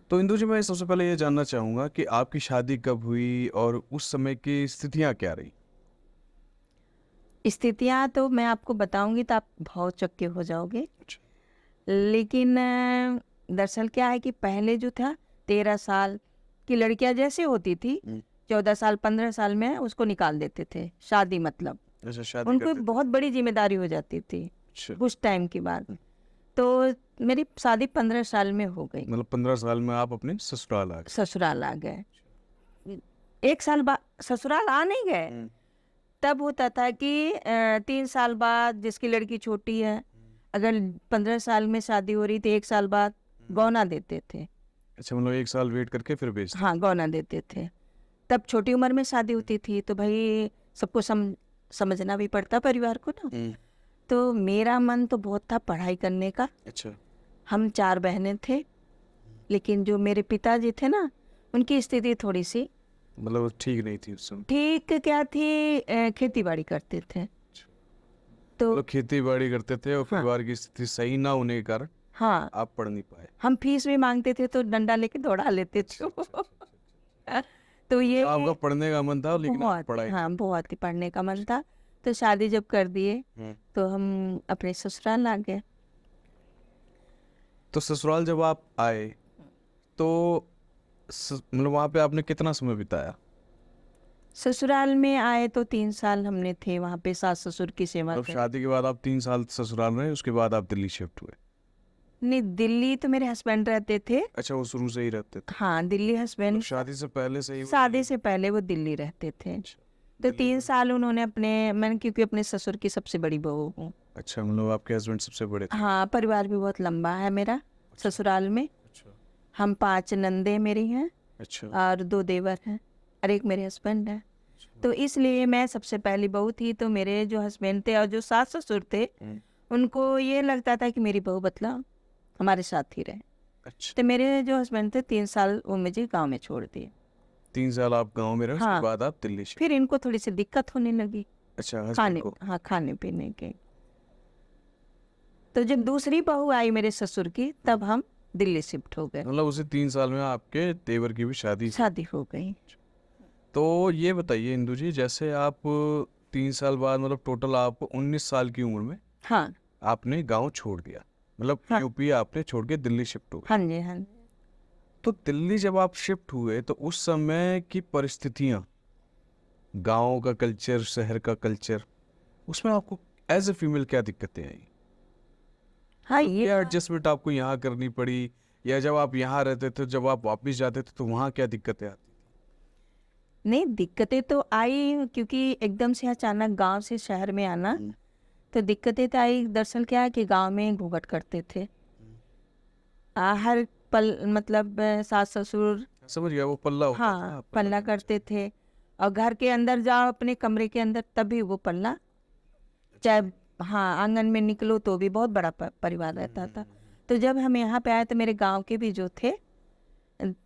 तो इंदु जी, मैं सबसे पहले ये जानना चाहूँगा कि आपकी शादी कब हुई और उस समय की स्थितियाँ क्या रही? स्थितियाँ तो मैं आपको बताऊँगी तो आप भौचक्के हो जाओगे। अच्छा। लेकिन दरअसल क्या है कि पहले जो था 13 साल की लड़कियाँ जैसे होती थी, हुँ। 14 साल 15 साल में उसको निकाल देते थे, शादी मतलब। अच्छा, शादी उनको करते एक थे। बहुत बड़ी ज़िम्मेदारी हो जाती थी, अच्छा। कुछ टाइम के बाद। हुँ। तो मेरी शादी 15 साल में हो गई, मतलब 15 साल में आप अपने ससुराल आ गए। ससुराल आ गए। 1 साल बाद ससुराल आ नहीं गए, हुँ। तब होता था कि 3 साल बाद जिसकी लड़की छोटी है, अगर 15 साल में शादी हो रही थी 1 साल बाद हुँ। गौना देते थे। अच्छा, मतलब 1 साल वेट करके फिर बेचते हाँ, गौना देते थे। तब छोटी उम्र में शादी होती थी तो भई सबको समझना भी पड़ता परिवार को ना। हुँ। तो मेरा मन तो बहुत था पढ़ाई करने का। अच्छा। हम 4 बहनें थे, लेकिन जो मेरे पिताजी थे ना, उनकी स्थिति थोड़ी-सी मतलब ठीक नहीं थी उस समय। ठीक क्या थी, खेती-बाड़ी करते थे। अच्छा। तो मतलब खेती-बाड़ी करते थे और हाँ, परिवार की स्थिति सही ना होने के कारण हाँ, आप पढ़ नहीं पाए। हम फीस भी माँगते थे तो डंडा लेके दौड़ा लेते थे अच्छा, वो। अच्छा, अच्छा, अच्छा, अच्छा। तो मतलब ये आपका पढ़ने का मन था लेकिन आप बहुत, पढ़ाई नहीं। हाँ, बहुत ही पढ़ने का मन था। तो शादी जब कर दिए, हुँ। तो हम अपने ससुराल आ गए। तो ससुराल जब आप आए तो मतलब वहाँ पे आपने कितना समय बिताया? ससुराल में आए तो 3 साल हमने थे वहाँ पे सास-ससुर की सेवा मतलब करी। शादी के बाद आप 3 साल ससुराल रहे, उसके बाद आप दिल्ली शिफ्ट हुए। नहीं, दिल्ली तो मेरे हस्बैंड रहते थे। अच्छा, वो शुरू से ही रहते थे। हाँ, दिल्ली मतलब हस्बैंड शादी से पहले से ही वो शादी दिल्ली। से पहले वो दिल्ली रहते थे। अच्छा, तो दिल्ली 3 में। साल उन्होंने मैंने क्योंकि अपने ससुर की सबसे बड़ी बहू हूँ। अच्छा, मतलब आपके हस्बैंड सबसे बड़े थे। हाँ, परिवार भी बहुत लंबा है मेरा अच्छा, ससुराल में। अच्छा, हम 5 नंदे मेरी हैं अच्छा, और 2 देवर हैं और 1 मेरे हस्बैंड हैं। अच्छा। तो इसलिए मैं सबसे पहली बहू थी, तो मेरे जो हस्बैंड थे और जो सास-ससुर थे, हुँ। उनको ये लगता था कि मेरी बहू मतलब हमारे साथ ही रहे। अच्छा, तो मेरे जो हस्बैंड थे 3 साल वो मुझे गाँव में छोड़ दिए। 3 साल आप गाँव में रहे, उसके हाँ, बाद आप दिल्ली शिफ्ट। फिर इनको थोड़ी-सी दिक्कत होने लगी अच्छा, हस्बैंड को। हाँ, खाने-पीने की। तो जब दूसरी बहू आई मेरे ससुर की, तब हम दिल्ली शिफ्ट हो गए। मतलब उसी 3 साल में आपके देवर की भी शादी हो शादी हो गई। गई। तो ये बताइए इंदु जी, जैसे आप 3 साल बाद मतलब टोटल आप 19 साल की उम्र में हाँ, आपने गाँव छोड़ दिया। मतलब हाँ। यूपी आपने छोड़ के दिल्ली शिफ्ट हो गए। हाँ जी, हाँ। तो दिल्ली जब आप शिफ्ट हुए तो उस समय की परिस्थितियाँ, गाँव का कल्चर, शहर का कल्चर, उसमें आपको एज़ अ फीमेल क्या दिक्कतें आई? हाँ, मतलब ये क्या बात एडजस्टमेंट आपको यहाँ करनी पड़ी, या जब आप यहाँ रहते थे, जब आप वापस जाते थे तो वहाँ क्या दिक्कतें आती थी? नहीं, दिक्कतें तो आई क्योंकि एकदम से अचानक गाँव से शहर में आना, हुँ, तो दिक्कतें तो आई। दरअसल क्या है कि गाँव में घूँघट करते थे। हुँ। हर पल मतलब सास-ससुर समझ गया, वो पल्ला होता था, हाँ, हाँ, पल्ला पल्ला करना करते चाहिए। थे और घर के अंदर जाओ अपने कमरे के अंदर तब भी वो पल्ला, चाहे अच्छा। हाँ, आंगन में निकलो तो भी बहुत बड़ा परिवार हुँ, रहता हुँ, था। हुँ, हुँ। तो जब हम यहाँ पे आए तो मेरे गाँव के भी जो थे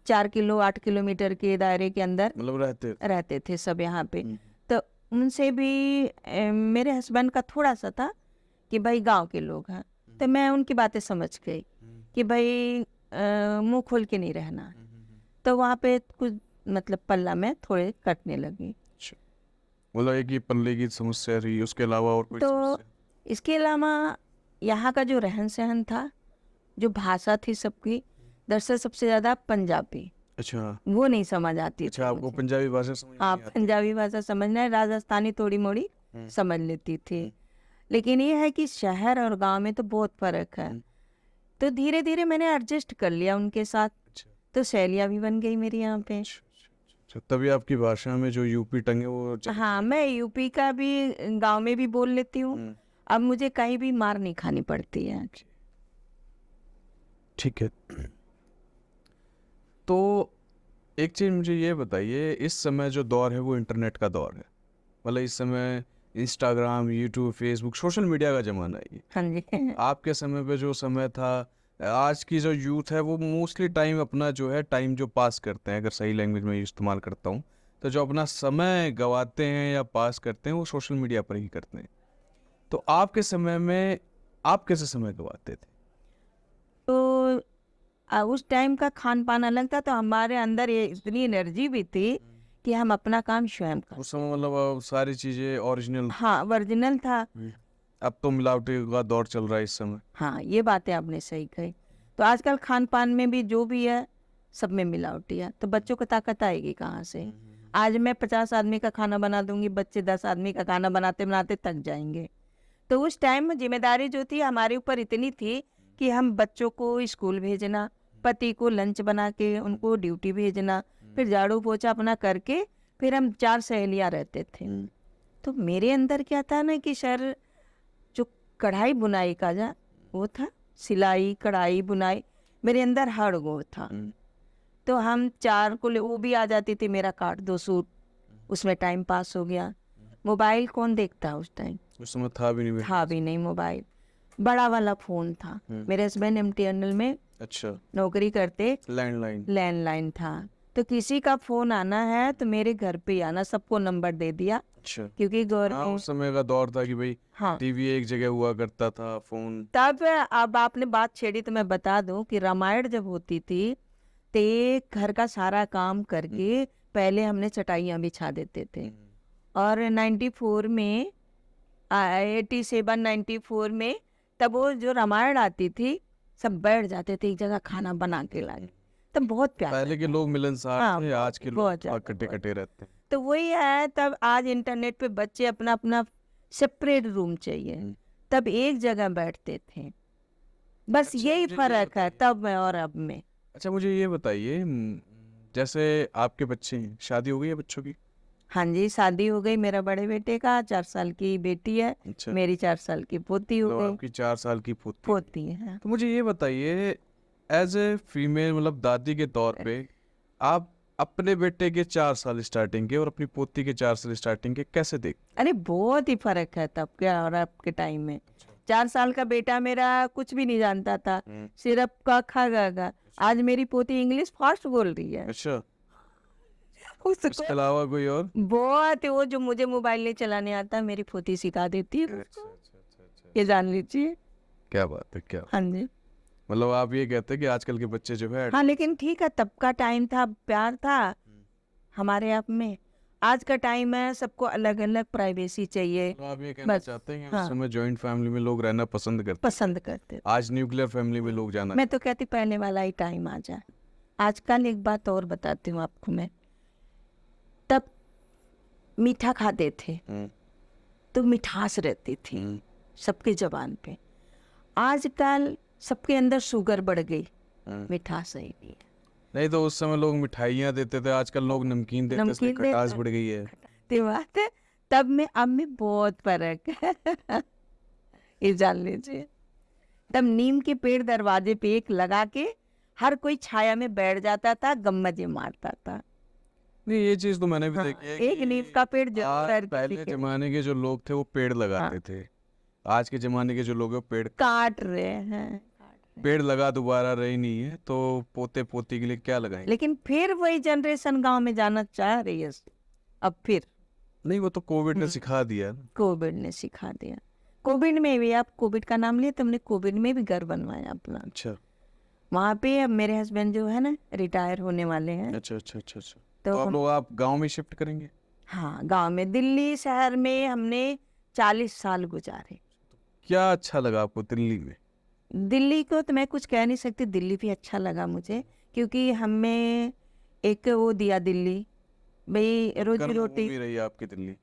4 किलो 8 किलोमीटर के दायरे के अंदर मतलब रहते थे। रहते थे सब यहाँ पे। हुँ, तो उनसे भी मेरे हस्बैंड का थोड़ा-सा था कि भाई गाँव के लोग हैं। हुँ, तो मैं उनकी बातें समझ गई हुँ, कि भाई मुँह खोल के नहीं रहना है। हुँ, हुँ, हुँ। तो वहाँ पे कुछ मतलब पल्ला में थोड़े कटने लगी। अच्छा, मतलब एक ये पल्ले की समस्या रही, उसके अलावा और कोई तो समस्या? इसके अलावा यहाँ का जो रहन-सहन था, जो भाषा थी सबकी, दरअसल सबसे ज़्यादा पंजाबी, अच्छा, वो नहीं समझ आती थी अच्छा, आपको मुझे। पंजाबी भाषा समझ में हाँ, नहीं आती थी। पंजाबी भाषा समझना है, राजस्थानी थोड़ी-मोड़ी हुँ, समझ लेती थी। हुँ, लेकिन ये है कि शहर और गाँव में तो बहुत फ़र्क है। हुँ। तो धीरे-धीरे मैंने एडजस्ट कर लिया उनके साथ, अच्छा, तो सहेलियाँ भी बन गई मेरी यहाँ पे। अच्छा, अच्छा, अच्छा, अच्छा, तभी आपकी भाषा में जो यूपी टंग है वो हाँ, झलकने मैं लगी। यूपी का भी गाँव में भी बोल लेती हूँ। हुँ, अब मुझे कहीं भी मार नहीं खानी पड़ती है। ओके, ठीक है। तो एक चीज़ मुझे ये बताइए, इस समय जो दौर है वो इंटरनेट का दौर है। मतलब इस समय Instagram, YouTube, Facebook, social media का ज़माना है ये। हाँ जी। आपके समय पे जो समय था, आज की जो यूथ है वो मोस्टली टाइम अपना जो है टाइम जो पास करते हैं, अगर सही लैंग्वेज में इस्तेमाल करता हूँ, तो जो अपना समय गवाते हैं या पास करते हैं वो सोशल मीडिया पर ही करते हैं। तो आपके समय में आप कैसे समय गवाते थे? तो उस टाइम का खान पान अलग था, तो हमारे अंदर ये इतनी एनर्जी भी थी कि हम अपना काम स्वयं कर। उस समय मतलब सारी चीजें ओरिजिनल। हाँ, ओरिजिनल था। अब तो मिलावटी का दौर चल रहा है इस समय। हाँ, ये बातें आपने सही कही। तो आजकल खान पान में भी जो भी है सब में मिलावटी है, तो बच्चों को ताकत आएगी कहाँ से? आज मैं 50 आदमी का खाना बना दूंगी, बच्चे 10 आदमी का खाना बनाते बनाते थक जाएंगे। तो उस टाइम में जिम्मेदारी जो थी हमारे ऊपर इतनी थी कि हम बच्चों को स्कूल भेजना, पति को लंच बना के उनको ड्यूटी भेजना, फिर झाड़ू पोछा अपना करके, फिर हम 4 सहेलियां रहते थे। तो मेरे अंदर क्या था ना कि सर, जो कढ़ाई बुनाई का जा वो था, सिलाई कढ़ाई बुनाई, मेरे अंदर हर गुण था। तो हम 4 को वो भी आ जाती थी, मेरा काट दो सूट, उसमें टाइम पास हो गया। मोबाइल कौन देखता उस टाइम? उस समय था भी नहीं मेरे था पास। भी नहीं मोबाइल, बड़ा वाला फोन था। मेरे हस्बैंड MTNL में अच्छा। नौकरी करते, लैंडलाइन। लैंडलाइन था। तो किसी का फोन आना है तो मेरे घर पे ही आना, सबको नंबर दे दिया, अच्छा। क्योंकि हाँ, गवर्नमेंट। उस समय का दौर था कि भाई हाँ, टीवी एक जगह हुआ करता था, फोन। तब अब आपने बात छेड़ी तो मैं बता दूं कि रामायण जब होती थी तो घर का सारा काम करके पहले हमने चटाइयाँ बिछा देते थे। और 94 में 87 94 में तब वो जो रामायण आती थी, सब बैठ जाते थे एक जगह खाना बना के लाके, तब बहुत प्यार पहले के लगता। लोग मिलनसार हाँ, थे, आज के बहुत लोग ज्यादा, कटे बहुत। कटे रहते हैं। तो वही है, तब आज इंटरनेट पे बच्चे अपना अपना सेपरेट रूम चाहिए, तब एक जगह बैठते थे। बस अच्छा, यही मुझे ये फर्क है बताइए। तब में और अब में। अच्छा, मुझे ये बताइए, जैसे आपके बच्चे हैं, शादी हो गई है बच्चों की? हाँ जी, शादी हो गई मेरा बड़े बेटे का, 4 साल की बेटी है, अच्छा। मेरी 4 साल की पोती हो मतलब गई। आपकी 4 साल की पोती है। पोती है। तो मुझे ये बताइए, एज ए फीमेल मतलब दादी के तौर पे, आप अपने बेटे के 4 साल स्टार्टिंग के और अपनी पोती के 4 साल स्टार्टिंग के कैसे देख? अरे बहुत ही फर्क है तब के और अब के टाइम में। 4 साल का बेटा मेरा कुछ भी नहीं जानता था, सिर्फ का खा गा। आज मेरी पोती इंग्लिश फास्ट बोल रही है। अच्छा। उसको इसके अलावा कोई और? बहुत, वो जो मुझे मोबाइल नहीं चलाने आता मेरी पोती सिखा देती है अच्छा उसको। अच्छा अच्छा अच्छा। ये जान लीजिए। क्या बात है, क्या हाँ जी। मतलब आप ये कहते हैं कि आजकल के बच्चे जो है। हाँ, लेकिन ठीक है, तब का टाइम था, प्यार था हमारे आप में। आज का टाइम है, सबको अलग अलग प्राइवेसी चाहिए। तो आप ये कहना बस। चाहते हैं कि उस हाँ, समय जॉइंट फैमिली में लोग रहना पसंद करते पसंद करते थे। थे, आज न्यूक्लियर फैमिली में लोग जाना मैं तो कहती पहले वाला ही टाइम आ जाए। आजकल एक बात और बताती हूँ आपको मैं, तब मीठा खाते थे तो मिठास रहती थी सबके जबान पे। आजकल सबके अंदर शुगर बढ़ गई, मिठास सही नहीं है। नहीं, तो उस समय लोग मिठाइयाँ देते थे, आजकल लोग नमकीन देते हैं, इसलिए नमकीन खटास देते बढ़ गई है। ते बात है, तब में अब में बहुत फर्क है। ये जान लीजिए। तब नीम के पेड़ दरवाजे पे एक लगा के हर कोई छाया में बैठ जाता था, गम्मजे मारता था। नहीं, ये चीज तो मैंने भी हाँ, देखी है एक नीम का पेड़ कि जरूर हर किसी पहले के। जमाने के जो लोग थे वो पेड़ लगाते हाँ, थे। आज के जमाने के जो लोग हैं वो काट रहे हैं। पेड़ लगा दोबारा रही नहीं है, तो पोते पोती के लिए क्या लगाएंगे? लेकिन फिर वही जनरेशन गांव में जाना चाह रही है अब फिर। नहीं, वो तो कोविड ने सिखा दिया ना। कोविड ने सिखा दिया। कोविड में भी, आप कोविड का नाम लिए, तुमने कोविड में भी घर बनवाया अपना। अच्छा वहां पे अब मेरे हस्बैंड जो है ना, रिटायर होने वाले हैं। अच्छा अच्छा अच्छा अच्छा। तो तो आप लोग आप गांव में शिफ्ट करेंगे? हाँ, गांव में, दिल्ली शहर में हमने 40 साल गुजारे। क्या अच्छा लगा आपको दिल्ली में? दिल्ली को तो मैं कुछ कह नहीं सकती, दिल्ली भी अच्छा लगा मुझे, क्योंकि हमें एक वो दिया दिल्ली, भाई रोजी कर्म रोटी। भूमि रही आपकी दिल्ली।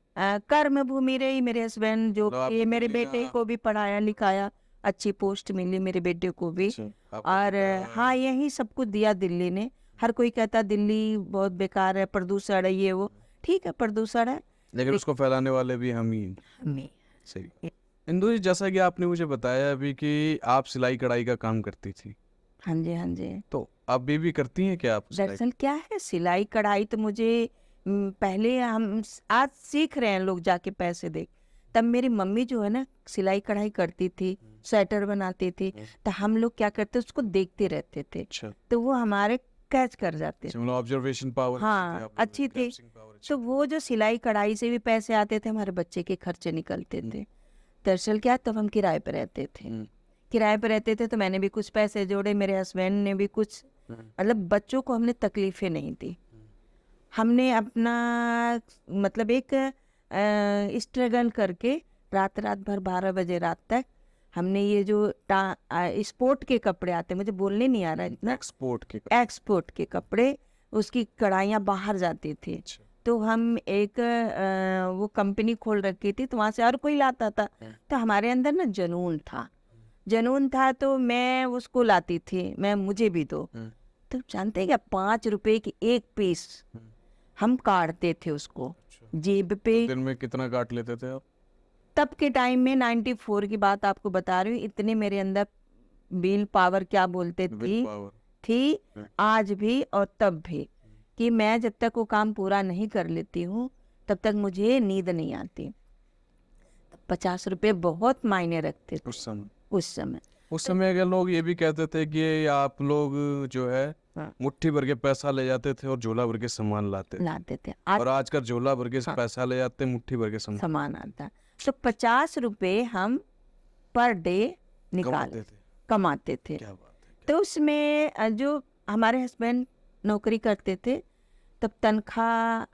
कर्म भूमि रही। मेरे हस्बैंड जो मतलब कि आपको मेरे दिल्ली बेटे का। को भी पढ़ाया लिखाया, अच्छी पोस्ट मिली मेरे बेटे को भी। अच्छा, आपका और बेटा। हाँ, यही सब कुछ दिया दिल्ली ने। हर कोई कहता दिल्ली बहुत बेकार है, प्रदूषण है, ये वो। ठीक है, प्रदूषण है, लेकिन उसको फैलाने वाले भी हम ही। हमें। सही। इंदु जी, जैसा कि आपने मुझे बताया अभी कि आप सिलाई कढ़ाई का काम करती थी, हाँ जी, हाँ जी। तो अभी भी करती हैं क्या आप सिलाई? दरअसल क्या है, सिलाई कढ़ाई तो मुझे पहले हम आज सीख रहे हैं लोग जाके पैसे दे। तब मेरी मम्मी जो है ना सिलाई कढ़ाई करती थी, स्वेटर बनाती थी, तो हम लोग क्या करते उसको देखते रहते थे, अच्छा। तो वो हमारे कैच कर जाते थे। मतलब ऑब्जर्वेशन पावर हाँ, अच्छी थी। तो वो जो सिलाई कढ़ाई से भी पैसे आते थे, हमारे बच्चे के खर्चे निकलते थे। दरअसल क्या, तब हम किराए पे रहते थे, किराए पे रहते थे तो मैंने भी कुछ पैसे जोड़े, मेरे हस्बैंड ने भी कुछ, मतलब बच्चों को हमने तकलीफें नहीं दी। हमने अपना मतलब एक स्ट्रगल करके रात रात भर 12 बजे रात तक हमने ये जो स्पोर्ट के कपड़े आते, मुझे बोलने नहीं आ रहा इतना, एक्सपोर्ट के कपड़े, उसकी कढ़ाइयाँ बाहर जाती थी। अच्छा। तो हम एक वो कंपनी खोल रखी थी, तो वहाँ से हर कोई लाता था। तो हमारे अंदर ना जुनून था, तो मैं उसको लाती थी, मुझे भी दो। तो जानते हैं क्या, 5 रुपए की एक पीस हम काटते थे उसको अच्छा। जेब पे। दिन में कितना काट लेते थे आप? तब के टाइम में 94 की बात आपको बता रही हूँ, इतने मेरे अंदर बिल पावर क्या बोलते विल पावर। थी हम्म। आज भी और तब भी, कि मैं जब तक वो काम पूरा नहीं कर लेती हूँ तब तक मुझे नींद नहीं आती। 50 रुपए बहुत मायने रखते थे उस समय उस समय। उस समय अगर लोग ये भी कहते थे कि आप लोग जो है हाँ, मुट्ठी भर के पैसा ले जाते थे और झोला भर के सामान लाते थे, लाते थे। आज और आजकल झोला भर के हाँ, पैसा ले जाते हैं, मुट्ठी भर के सामान सामान आता। तो 50 रुपए हम पर डे कमाते थे। कमाते थे। क्या बात है। तो उसमें जो हमारे हस्बैंड नौकरी करते थे, तब तनख्वाह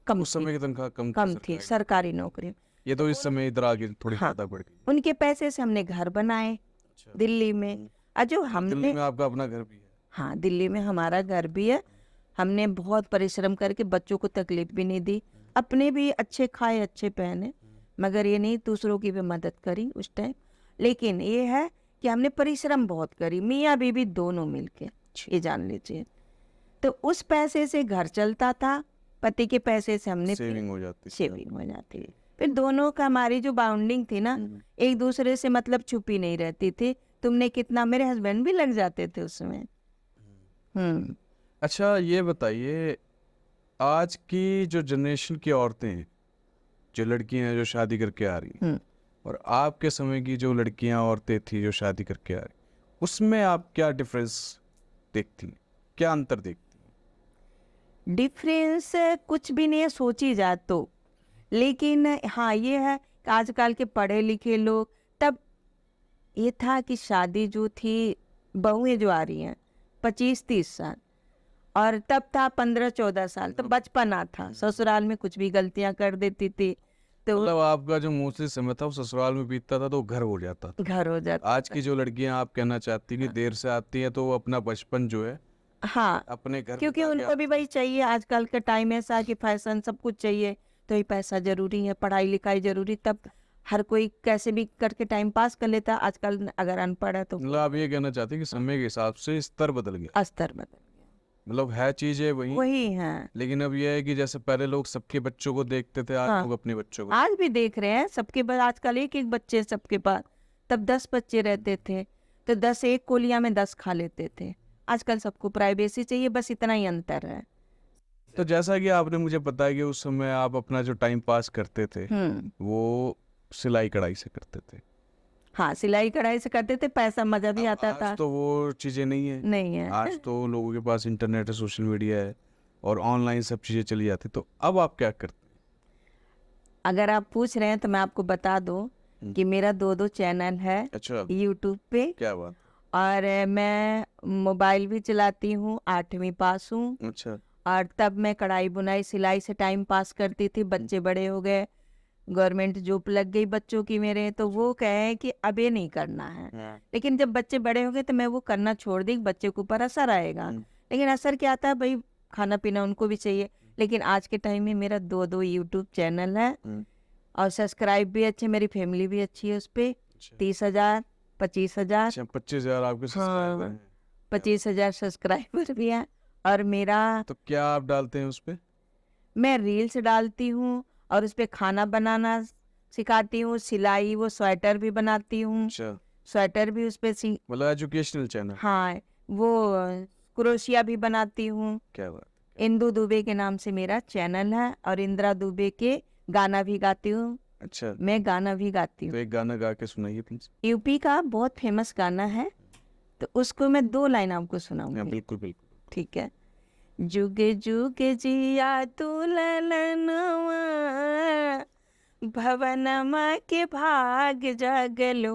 कम उस थी, समय की तनख्वाह कम थी सरकारी। सरकारी नौकरी। ये तो इस समय इधर आगे थोड़ी हाँ, ज्यादा बढ़ गई। उनके पैसे से हमने घर बनाए अच्छा। दिल्ली में। और जो दिल्ली हमने, में आपका अपना घर भी है? हाँ, दिल्ली में हमारा घर भी है। हमने बहुत परिश्रम करके बच्चों को तकलीफ भी नहीं दी, अपने भी अच्छे खाए अच्छे पहने, मगर ये नहीं दूसरों की भी मदद करी उस टाइम। लेकिन ये है कि हमने परिश्रम बहुत करी, मियाँ बीवी दोनों मिलके, ये जान लीजिए। तो उस पैसे से घर चलता था, पति के पैसे से हमने सेविंग हो जाती थी। सेविंग हो जाती है। फिर दोनों का हमारी जो बाउंडिंग थी ना, एक दूसरे से मतलब छुपी नहीं रहती थी। तुमने कितना, मेरे हस्बैंड भी लग जाते थे उसमें। अच्छा, ये बताइए, आज की जो जनरेशन की औरतें हैं, जो लड़कियां हैं जो शादी करके आ रही हैं, और आपके समय की जो लड़कियां औरतें थी जो शादी करके आ रही, उसमें आप क्या डिफरेंस देखती हैं, क्या अंतर देखती हैं? डिफरेंस कुछ भी नहीं है सोची जाए तो, लेकिन हाँ ये है कि आजकल के पढ़े लिखे लोग, तब ये था कि शादी जो थी, बहुएं जो आ रही हैं 25-30 साल, और तब था 15-14 साल, तो बचपना था, ससुराल में कुछ भी गलतियां कर देती थी तो मतलब आपका जो मोस्टली समय था वो ससुराल में बीतता था, तो घर हो जाता था। घर हो जाता। आज की जो लड़कियां, आप कहना चाहती हैं कि देर से आती हैं, तो वो अपना बचपन जो है हाँ, अपने घर क्योंकि बिता के उनको भी वही चाहिए। आजकल का टाइम ऐसा कि फैशन सब कुछ चाहिए, तो ये पैसा जरूरी है, पढ़ाई लिखाई जरूरी, तब हर कोई कैसे भी करके टाइम पास कर लेता। आजकल अगर अनपढ़ है तो मतलब आप ये कहना चाहते हैं कि समय के हिसाब से स्तर बदल गया? अस्तर बदल मतलब है चीजें वही है। लेकिन अब ये है कि जैसे पहले लोग सबके बच्चों को देखते थे, आज हाँ, लोग अपने बच्चों को। आज भी देख रहे हैं सबके पास, आजकल एक एक बच्चे सबके पास। तब 10 बच्चे रहते थे तो 10 एक कोलिया में 10 खा लेते थे। आजकल सबको प्राइवेसी चाहिए, बस इतना ही अंतर है। तो जैसा कि आपने मुझे बताया कि उस समय आप अपना जो टाइम पास करते थे वो सिलाई कढ़ाई से करते थे। हाँ, सिलाई कढ़ाई से करते थे, पैसा मजा भी अब आता आज था। तो वो चीजें नहीं है। नहीं है। आज तो लोगों के पास इंटरनेट है, सोशल मीडिया है, और ऑनलाइन सब चीजें चली जाती। तो अब आप क्या करते अगर आप पूछ रहे हैं तो मैं आपको बता दूं कि मेरा 2 चैनल है हैं? अच्छा, यूट्यूब पे, क्या बात और मैं मोबाइल भी चलाती हूँ, 8वीं पास हूँ। है। अच्छा। और तब मैं कढ़ाई बुनाई सिलाई से टाइम पास करती थी। बच्चे बड़े हो गए, गवर्नमेंट जॉब लग गई बच्चों की मेरे, तो वो कहे कि अब ये नहीं करना है। लेकिन जब बच्चे बड़े हो गए तो मैं वो करना छोड़ दी, बच्चे के ऊपर असर आएगा। लेकिन असर क्या आता है भाई, खाना पीना उनको भी चाहिए। लेकिन आज के टाइम में मेरा 2 यूट्यूब चैनल है, और सब्सक्राइब भी अच्छे, मेरी फैमिली भी अच्छी है उस पे। 30,000 25,000, अच्छा, 25,000 आपके सब्सक्राइबर हाँ, हैं? 25,000 सब्सक्राइबर भी है। और मेरा, तो क्या आप डालते हैं उस पे? मैं रील्स डालती हूँ, और उस पे खाना बनाना सिखाती हूँ, सिलाई, वो स्वेटर भी बनाती हूँ, अच्छा, स्वेटर भी उस पे मतलब एजुकेशनल चैनल। हाँ, वो क्रोशिया भी बनाती हूँ। क्या बात इंदु दुबे के नाम से मेरा चैनल है, और इंदिरा दुबे के गाना भी गाती हूँ। है। अच्छा, मैं गाना भी गाती तो हूँ। एक गाना गा के सुनाइए प्लीज। यूपी का बहुत फेमस गाना है, तो उसको मैं 2 लाइन आपको हाँ, सुनाऊंगी। बिल्कुल बिल्कुल। ठीक है। जुगे जुगे जिया तू ललनवा, भवनमा के भाग जागलो,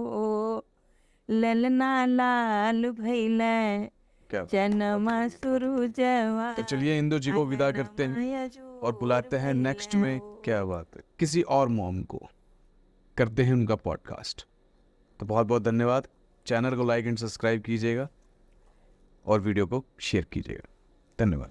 ललना लाल भैले क्या जनमा सूरजवा तो चलिए इंदु जी को विदा करते हैं और बुलाते हैं नेक्स्ट में, क्या बात है, किसी और मॉम को करते हैं उनका पॉडकास्ट। तो बहुत बहुत धन्यवाद। चैनल को लाइक एंड सब्सक्राइब कीजिएगा और वीडियो को शेयर कीजिएगा। धन्यवाद।